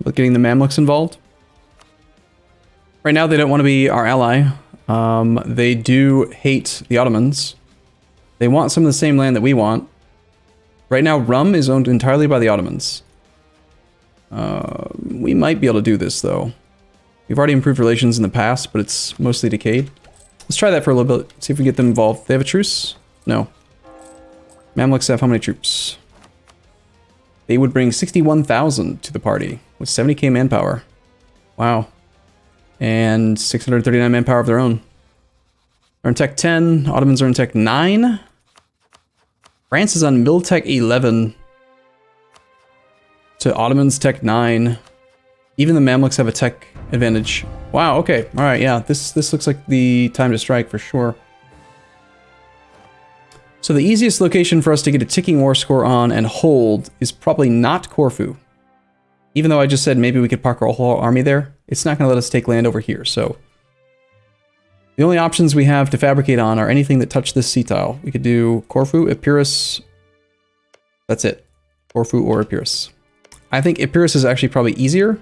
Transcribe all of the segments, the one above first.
with getting the Mamluks involved. Right now, they don't want to be our ally. They do hate the Ottomans. They want some of the same land that we want. Right now, Rum is owned entirely by the Ottomans. We might be able to do this, though. We've already improved relations in the past, but it's mostly decayed. Let's try that for a little bit, see if we get them involved. They have a truce? No. Mamluks have how many troops? They would bring 61,000 to the party with 70k manpower. Wow. And 639 manpower of their own. They're in tech 10. Ottomans are in tech 9. France is on Mil Tech 11 to Ottomans Tech 9. Even the Mamluks have a tech advantage. Wow, okay. Alright, yeah. This looks like the time to strike for sure. So the easiest location for us to get a ticking war score on and hold is probably not Corfu. Even though I just said maybe we could park our whole army there, it's not going to let us take land over here, so... The only options we have to fabricate on are anything that touch this sea tile. We could do Corfu, Epirus. That's it. Corfu or Epirus. I think Epirus is actually probably easier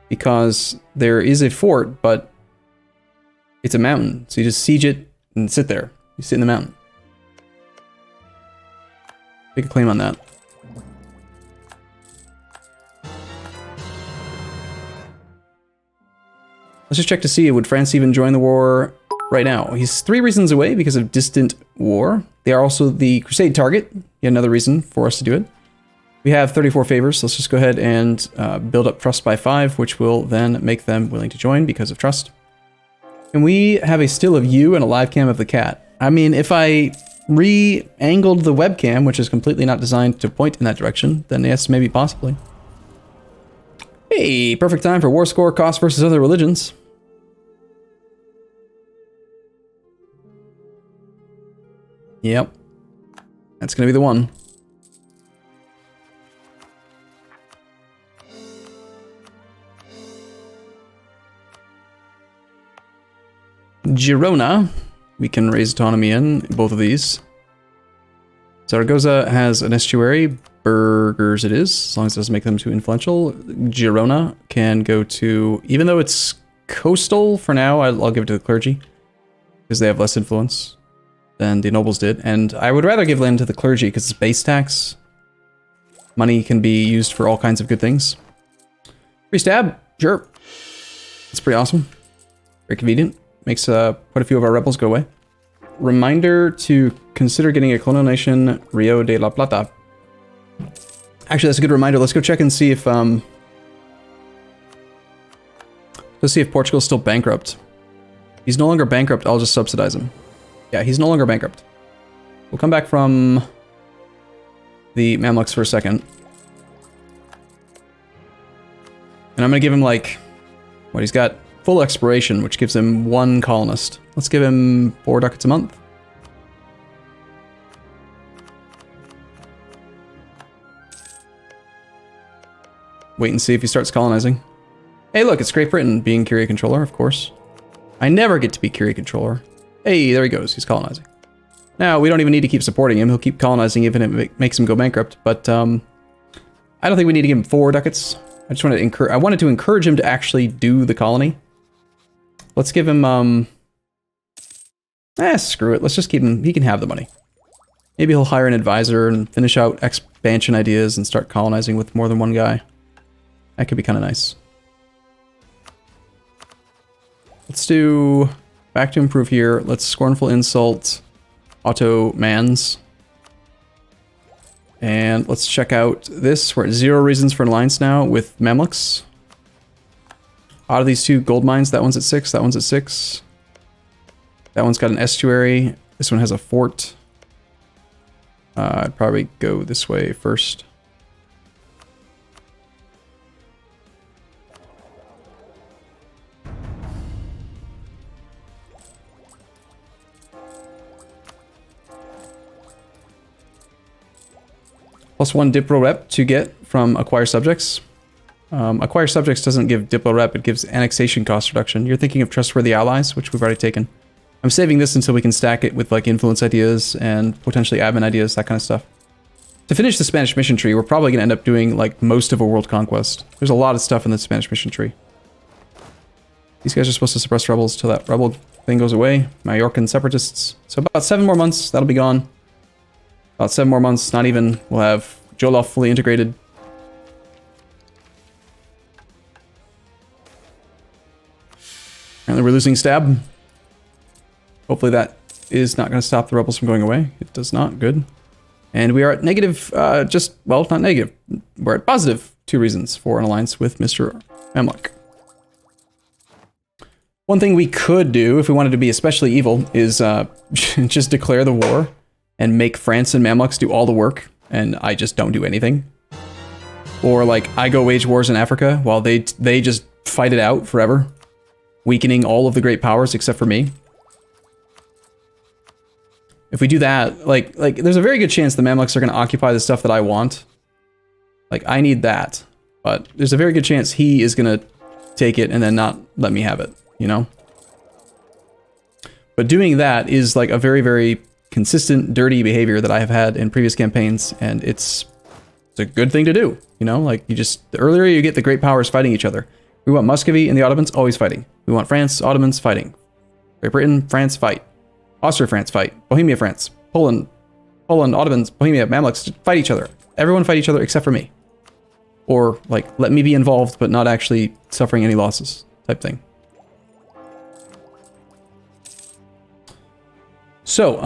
because there is a fort, but it's a mountain. So you just siege it and sit there. You sit in the mountain. Make a claim on that. Let's just check to see, would France even join the war right now? He's 3 reasons away because of distant war. They are also the crusade target. Yet another reason for us to do it. We have 34 favors. Let's just go ahead and build up trust by 5, which will then make them willing to join because of trust. And we have a still of you and a live cam of the cat. I mean, if I re-angled the webcam, which is completely not designed to point in that direction, then yes, maybe possibly. Hey, perfect time for war score cost versus other religions. Yep. That's gonna be the one. Girona, we can raise autonomy in both of these. Zaragoza has an estuary. Burgers it is, as long as it doesn't make them too influential. Girona can go to, even though it's coastal for now, I'll give it to the clergy because they have less influence than the nobles did. And I would rather give land to the clergy because it's base tax. Money can be used for all kinds of good things. Free stab, sure. That's pretty awesome. Very convenient. Makes quite a few of our rebels go away. Reminder to consider getting a colonial nation, Rio de la Plata. Actually, that's a good reminder. Let's go check and see if let's see if Portugal's still bankrupt. He's no longer bankrupt. I'll just subsidize him. Yeah, he's no longer bankrupt. We'll come back from the Mamluks for a second. And I'm gonna give him like what he's got. Full exploration, which gives him 1 colonist. Let's give him 4 ducats a month. Wait and see if he starts colonizing. Hey, look, it's Great Britain being Curia controller, of course. I never get to be Curia controller. Hey, there he goes. He's colonizing. Now, we don't even need to keep supporting him. He'll keep colonizing even if it makes him go bankrupt. But I don't think we need to give him 4 ducats. I just wanted to encourage him to actually do the colony. Let's give him, screw it. Let's just keep him, he can have the money. Maybe he'll hire an advisor and finish out expansion ideas and start colonizing with more than 1 guy. That could be kind of nice. Let's do, back to improve here. Let's scornful insult Ottomans. And let's check out this. We're at 0 reasons for an alliance now with Mamluks. Out of these 2 gold mines, that one's at 6, that one's at 6. That one's got an estuary. This one has a fort. I'd probably go this way first. +1 Diplo rep to get from acquire subjects. Acquire subjects doesn't give Diplo rep, it gives annexation cost reduction. You're thinking of trustworthy allies, which we've already taken. I'm saving this until we can stack it with like influence ideas and potentially admin ideas, that kind of stuff. To finish the Spanish mission tree, we're probably going to end up doing like most of a world conquest. There's a lot of stuff in the Spanish mission tree. These guys are supposed to suppress rebels till that rebel thing goes away. Majorcan separatists. So about 7 more months, that'll be gone. About 7 more months, not even. We'll have Jolof fully integrated. Apparently we're losing Stab. Hopefully that is not going to stop the rebels from going away. It does not. Good. And we are at negative, well, not negative. We're at positive 2 reasons for an alliance with Mr. Mamluk. One thing we could do, if we wanted to be especially evil, is just declare the war and make France and Mamluks do all the work, and I just don't do anything. Or, like, I go wage wars in Africa while they just fight it out forever, weakening all of the great powers except for me. If we do that, like there's a very good chance the Mamluks are going to occupy the stuff that I want. Like, I need that, but there's a very good chance he is going to take it and then not let me have it, you know? But doing that is like a very, very consistent, dirty behavior that I have had in previous campaigns, and it's a good thing to do, you know? Like, you just, the earlier you get the great powers fighting each other. We want Muscovy and the Ottomans always fighting. We want France, Ottomans fighting. Great Britain, France, fight. Austria, France, fight. Bohemia, France. Poland, Ottomans, Bohemia, Mamluks, fight each other. Everyone fight each other except for me. Or, like, let me be involved, but not actually suffering any losses, type thing. So,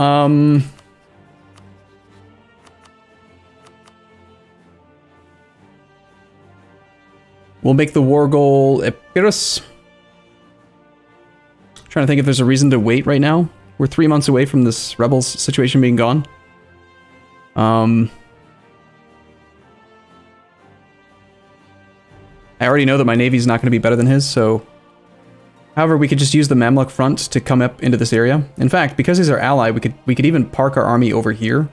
we'll make the war goal Epirus. Trying to think if there's a reason to wait right now. We're 3 months away from this rebels situation being gone. I already know that my navy's not going to be better than his, so... However, we could just use the Mamluk front to come up into this area. In fact, because he's our ally, we could even park our army over here,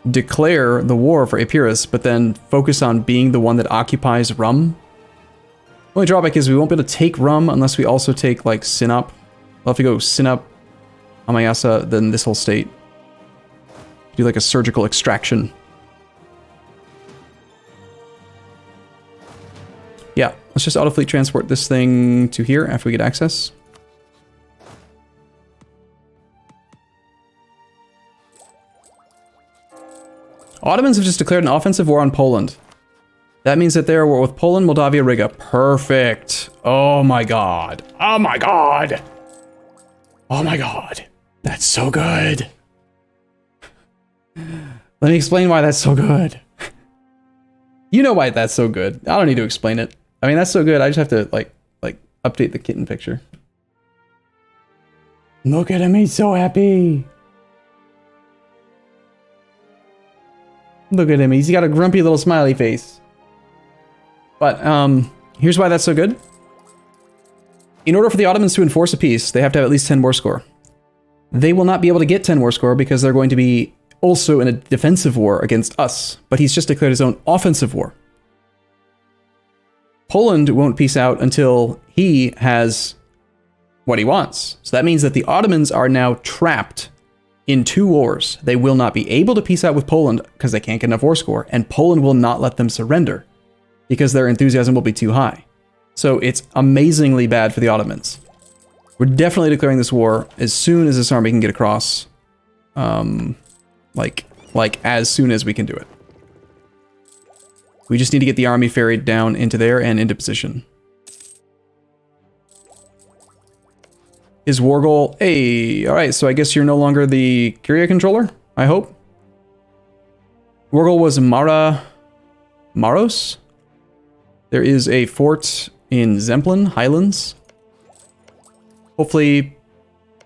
declare the war for Epirus, but then focus on being the one that occupies Rum. The only drawback is we won't be able to take Rum unless we also take, like, Sinop. We'll have to go Sinop, Amayasa, then this whole state. Do, like, a surgical extraction. Yeah, let's just auto-fleet transport this thing to here after we get access. Ottomans have just declared an offensive war on Poland. That means that they're at war with Poland, Moldavia, Riga. Perfect. Oh my god. Oh my god. Oh my god. That's so good. Let me explain why that's so good. You know why that's so good. I don't need to explain it. I mean, that's so good. I just have to, like update the kitten picture. Look at him. He's so happy. Look at him. He's got a grumpy little smiley face. But, here's why that's so good. In order for the Ottomans to enforce a peace, they have to have at least 10 war score. They will not be able to get 10 war score because they're going to be also in a defensive war against us. But he's just declared his own offensive war. Poland won't peace out until he has what he wants. So that means that the Ottomans are now trapped in 2 wars. They will not be able to peace out with Poland because they can't get enough war score, and Poland will not let them surrender because their enthusiasm will be too high. So it's amazingly bad for the Ottomans. We're definitely declaring this war as soon as this army can get across. Like as soon as we can do it. We just need to get the army ferried down into there and into position. His war goal, hey, all right, so I guess you're no longer the Curia controller, I hope. War goal was Maros. There is a fort in Zemplin, Highlands. Hopefully,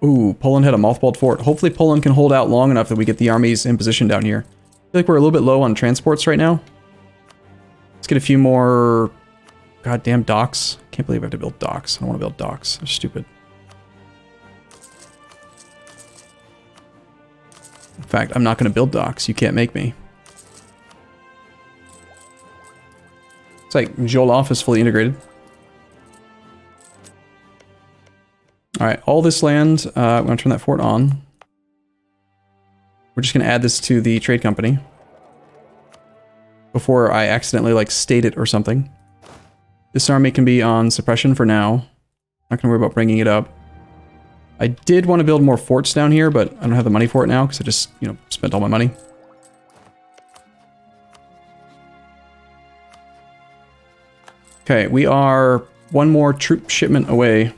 ooh, Poland had a mothballed fort. Hopefully Poland can hold out long enough that we get the armies in position down here. I feel like we're a little bit low on transports right now. Let's get a few more goddamn docks. Can't believe I have to build docks. I don't want to build docks. They're stupid. In fact, I'm not going to build docks. You can't make me. It's like Jolof is fully integrated. All right, all this land, I'm going to turn that fort on. We're just going to add this to the trade company. before I accidentally like state it or something. This army can be on suppression for now. Not gonna worry about bringing it up. I did want to build more forts down here, but I don't have the money for it now because I just, you know, spent all my money. Okay, we are one more troop shipment away.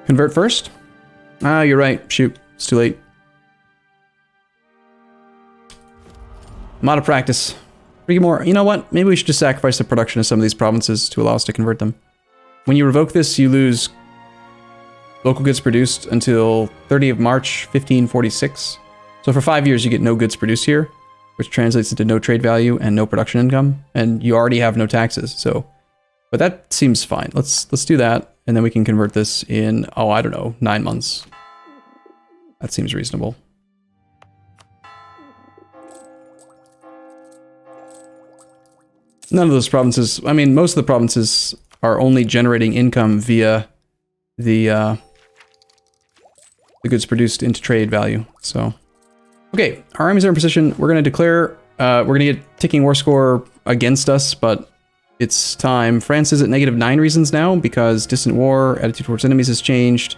Convert first? Ah, you're right. Shoot, it's too late. I'm out of practice. 3 more. You know what? Maybe we should just sacrifice the production of some of these provinces to allow us to convert them. When you revoke this, you lose local goods produced until 30th of March, 1546. So for 5 years, you get no goods produced here, which translates into no trade value and no production income, and you already have no taxes. So, but that seems fine. Let's do that, and then we can convert this in, oh, I don't know, 9 months. That seems reasonable. None of those provinces, I mean, most of the provinces are only generating income via the goods produced into trade value, so. Okay, our armies are in position. We're going to declare, we're going to get ticking war score against us, but it's time. France is at -9 reasons now because distant war, attitude towards enemies has changed.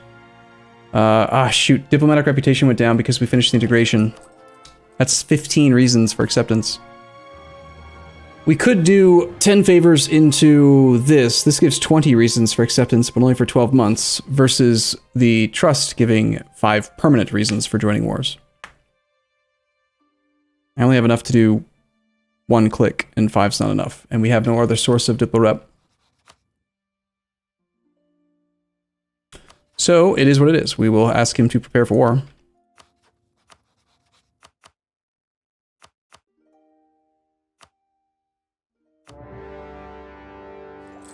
Shoot, diplomatic reputation went down because we finished the integration. That's 15 reasons for acceptance. We could do 10 favors into this. This gives 20 reasons for acceptance, but only for 12 months, versus the trust giving 5 permanent reasons for joining wars. I only have enough to do 1 click, and 5's not enough, and we have no other source of diplo rep. So it is what it is. We will ask him to prepare for war.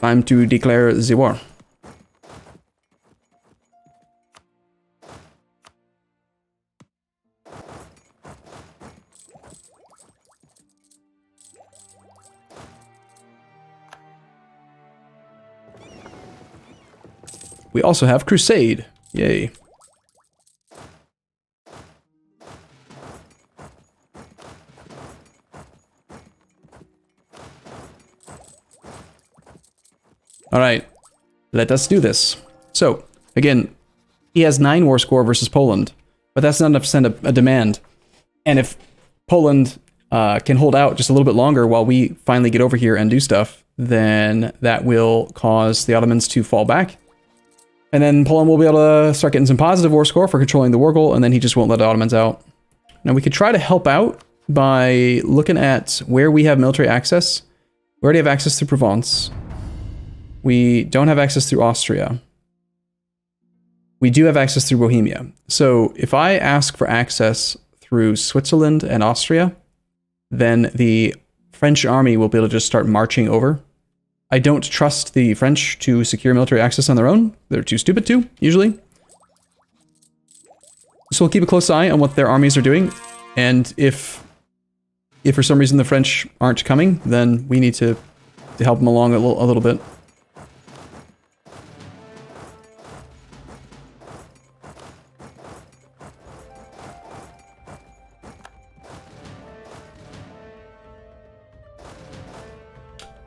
Time to declare the war. We also have Crusade. Yay. All right, let us do this. So, again, he has 9 war score versus Poland, but that's not enough to send a demand. And if Poland can hold out just a little bit longer while we finally get over here and do stuff, then that will cause the Ottomans to fall back. And then Poland will be able to start getting some positive war score for controlling the war goal, and then he just won't let the Ottomans out. Now, we could try to help out by looking at where we have military access. We already have access through Provence. We don't have access through Austria. We do have access through Bohemia. So if I ask for access through Switzerland and Austria, then the French army will be able to just start marching over. I don't trust the French to secure military access on their own. They're too stupid to, usually. So we'll keep a close eye on what their armies are doing. And if for some reason the French aren't coming, then we need to help them along a little bit.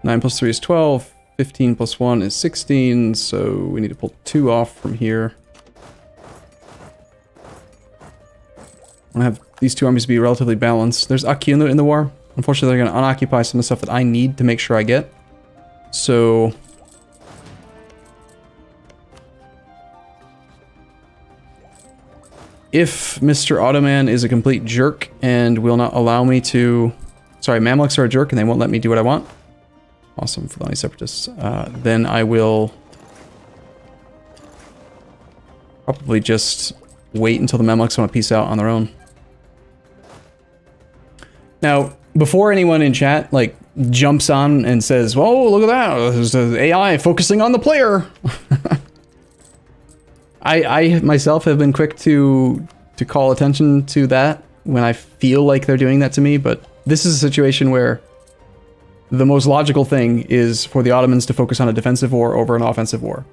Nine plus 3 is 12, 15 plus 1 is 16, so we need to pull 2 off from here. I want to have these 2 armies be relatively balanced. There's Aki in the war. Unfortunately, they're going to unoccupy some of the stuff that I need to make sure I get. So if Mr. Ottoman is a complete jerk and will not allow me to... Sorry, Mamluks are a jerk and they won't let me do what I want. Awesome, Fulani Separatists. Then I will probably just wait until the Mamluks want to peace out on their own. Now, before anyone in chat like jumps on and says, "Whoa, look at that! There's the AI focusing on the player," I myself have been quick to call attention to that when I feel like they're doing that to me. But this is a situation where the most logical thing is for the Ottomans to focus on a defensive war over an offensive war.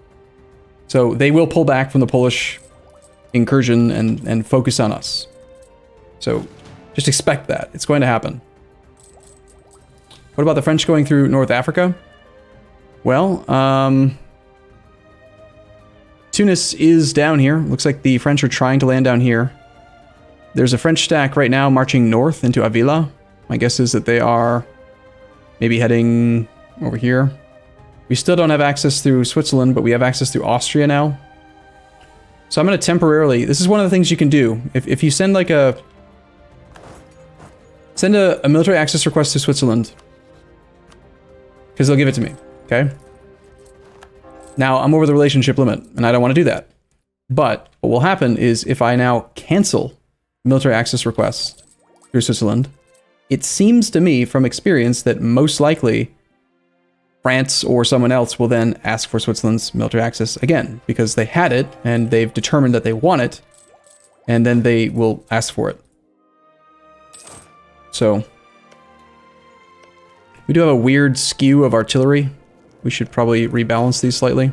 So they will pull back from the Polish incursion and focus on us. So just expect that. It's going to happen. What about the French going through North Africa? Well, Tunis is down here. Looks like the French are trying to land down here. There's a French stack right now marching north into Avila. My guess is that they are maybe heading over here. We still don't have access through Switzerland, but we have access through Austria now. So I'm going to temporarily... This is one of the things you can do. If you send like a... Send a military access request to Switzerland. Because they'll give it to me. Okay? Now, I'm over the relationship limit, and I don't want to do that. But what will happen is if I now cancel military access requests through Switzerland, it seems to me from experience that most likely France or someone else will then ask for Switzerland's military access again, because they had it and they've determined that they want it, and then they will ask for it. So we do have a weird skew of artillery. We should probably rebalance these slightly.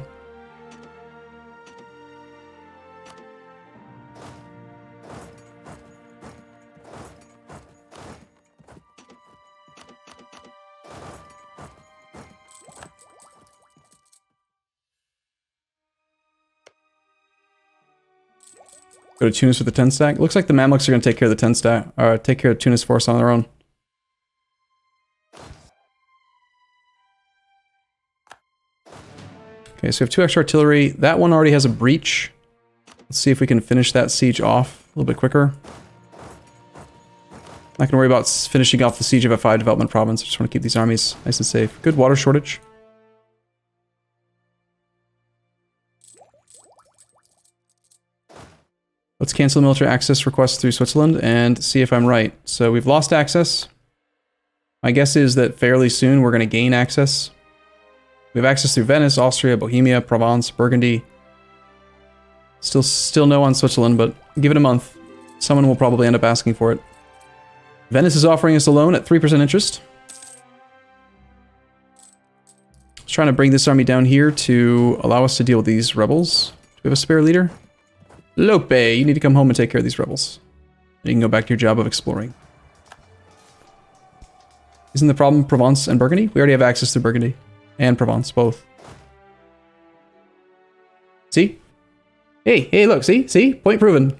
Go to Tunis with the 10 stack. Looks like the Mamluks are going to take care of the 10 stack, or take care of Tunis force on their own. Okay, so we have 2 extra artillery. That one already has a breach. Let's see if we can finish that siege off a little bit quicker. Not going to worry about finishing off the siege of F5 development province. I just want to keep these armies nice and safe. Good water shortage. Let's cancel military access requests through Switzerland and see if I'm right. So we've lost access. My guess is that fairly soon we're going to gain access. We have access through Venice, Austria, Bohemia, Provence, Burgundy. Still no on Switzerland, but give it a month. Someone will probably end up asking for it. Venice is offering us a loan at 3% interest. I was trying to bring this army down here to allow us to deal with these rebels. Do we have a spare leader? Lope, you need to come home and take care of these rebels. You can go back to your job of exploring. Isn't the problem Provence and Burgundy? We already have access to Burgundy and Provence, both. See? Hey, look, see? Point proven.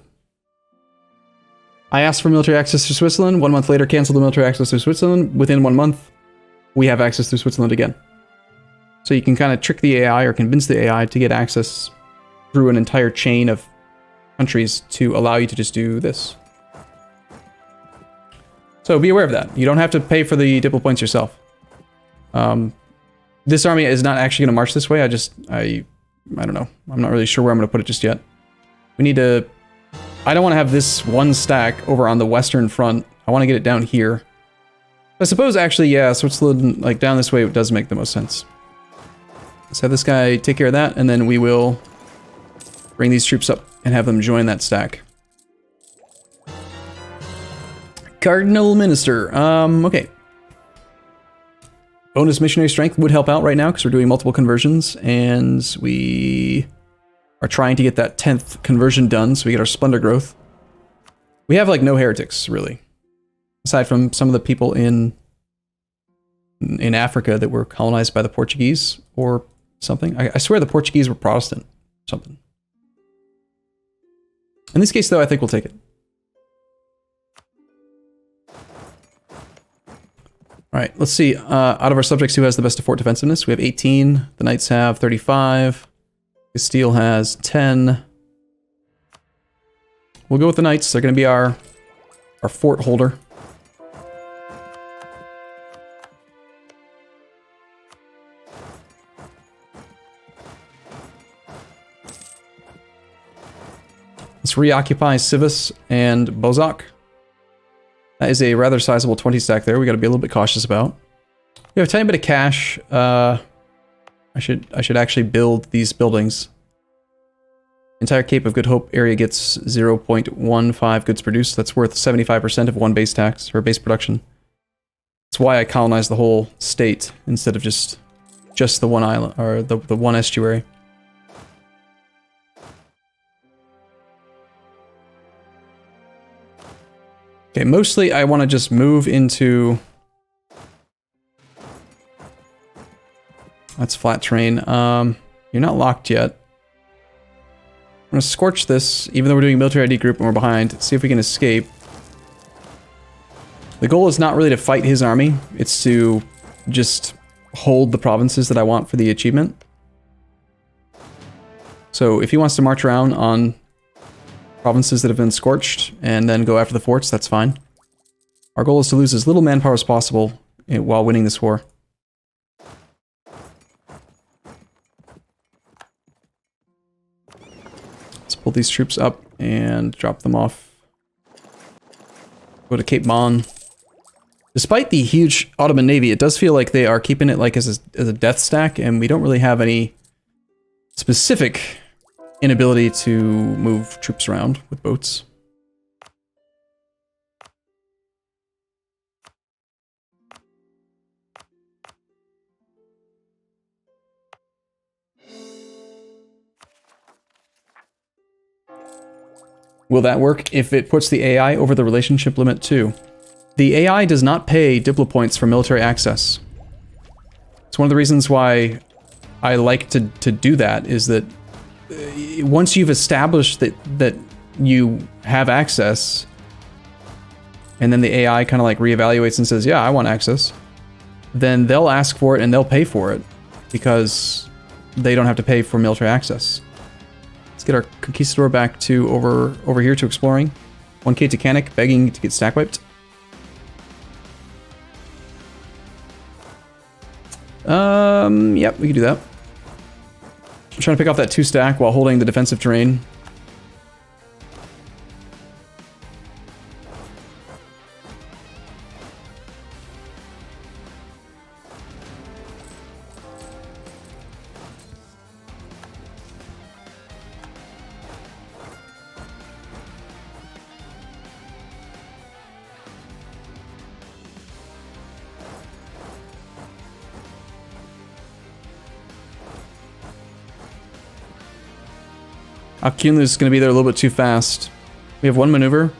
I asked for military access to Switzerland. 1 month later, canceled the military access to Switzerland. Within 1 month, we have access to Switzerland again. So you can kind of trick the AI or convince the AI to get access through an entire chain of countries to allow you to just do this. So be aware of that. You don't have to pay for the diplo points yourself. This army is not actually going to march this way. I don't know. I'm not really sure where I'm going to put it just yet. We need to... I don't want to have this one stack over on the western front. I want to get it down here. I suppose actually, yeah, Switzerland, like down this way, does make the most sense. Let's have this guy take care of that, and then we will bring these troops up and have them join that stack. Cardinal Minister. Okay. Bonus missionary strength would help out right now because we're doing multiple conversions, and we are trying to get that 10th conversion done so we get our splendor growth. We have like no heretics, really. Aside from some of the people in Africa that were colonized by the Portuguese or something. I swear the Portuguese were Protestant or something. In this case, though, I think we'll take it. All right, let's see. Out of our subjects, who has the best fort defensiveness? We have 18. The Knights have 35. Castile has 10. We'll go with the Knights. They're going to be our fort holder. Let's reoccupy Civis and Bozak. That is a rather sizable 20 stack there. We got to be a little bit cautious about. We have a tiny bit of cash. I should actually build these buildings. Entire Cape of Good Hope area gets 0.15 goods produced. That's worth 75% of one base tax or base production. That's why I colonized the whole state instead of just the one island or the one estuary. Okay, mostly I want to just move into... That's flat terrain. You're not locked yet. I'm going to scorch this, even though we're doing military ID group and we're behind. See if we can escape. The goal is not really to fight his army. It's to just hold the provinces that I want for the achievement. So if he wants to march around on provinces that have been scorched and then go after the forts, that's fine. Our goal is to lose as little manpower as possible while winning this war. Let's pull these troops up and drop them off. Go to Cape Bon. Despite the huge Ottoman navy, it does feel like they are keeping it like as a death stack, and we don't really have any specific inability to move troops around with boats. Will that work if it puts the AI over the relationship limit too? The AI does not pay Diplo points for military access. It's one of the reasons why I like to do that, is that once you've established that you have access, and then the AI kind of like reevaluates and says, yeah, I want access, then they'll ask for it and they'll pay for it because they don't have to pay for military access. Let's get our conquistador back to over here to exploring. 1k to Canik, begging to get stack wiped. Yep, we can do that. I'm trying to pick off that 2 stack while holding the defensive terrain. Akyunlu is going to be there a little bit too fast. We have 1 maneuver.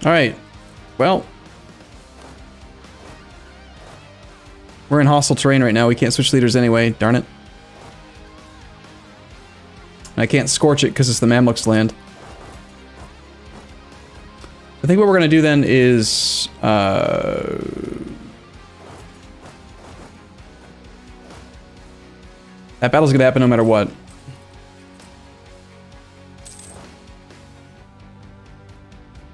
Alright. Well. We're in hostile terrain right now. We can't switch leaders anyway. Darn it. And I can't scorch it because it's the Mamluks' land. I think what we're going to do then is... that battle's going to happen no matter what.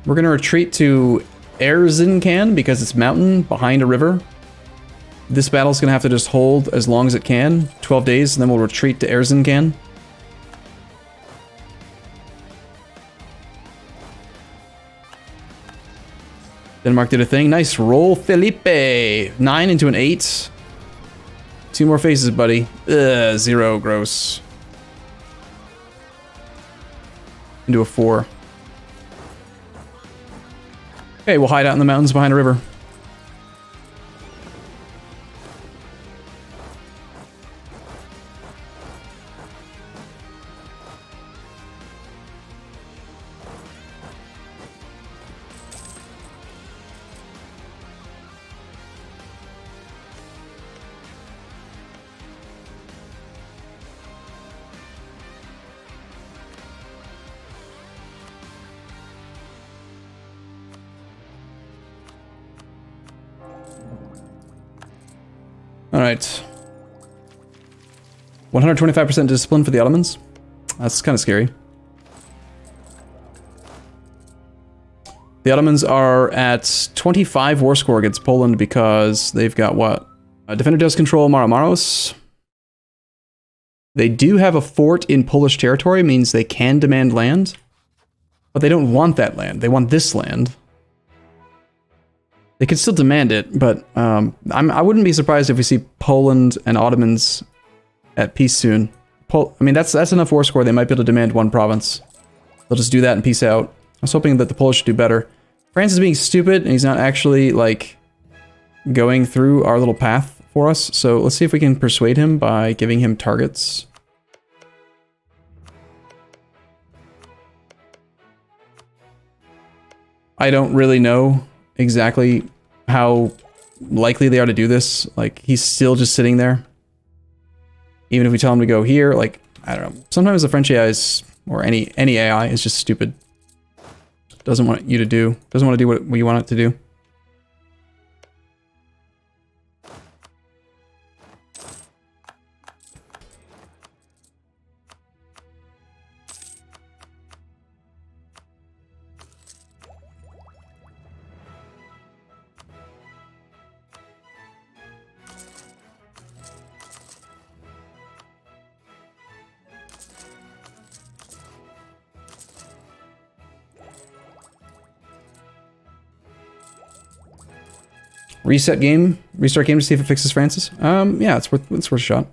We're going to retreat to Erzincan because it's mountain behind a river. This battle's going to have to just hold as long as it can, 12 days, and then we'll retreat to Erzincan. Denmark did a thing. Nice roll, Felipe. 9 into an 8. 2 more phases, buddy. Ugh, 0, gross. Into a 4. Okay, we'll hide out in the mountains behind a river. Alright. 125% discipline for the Ottomans. That's kind of scary. The Ottomans are at 25 war score against Poland because they've got what? Defender does control Maramuros. They do have a fort in Polish territory, means they can demand land. But they don't want that land. They want this land. They could still demand it, but I wouldn't be surprised if we see Poland and Ottomans at peace soon. I mean, that's enough war score. They might be able to demand 1 province. They'll just do that and peace out. I was hoping that the Polish would do better. France is being stupid, and he's not actually, like, going through our little path for us. So let's see if we can persuade him by giving him targets. I don't really know exactly how likely they are to do this. Like, he's still just sitting there. Even if we tell him to go here, like, I don't know. Sometimes the French AI is, or any AI is just stupid. Doesn't want you to do, doesn't want to do what you want it to do. Reset game, restart game to see if it fixes Francis. Yeah, it's worth a shot.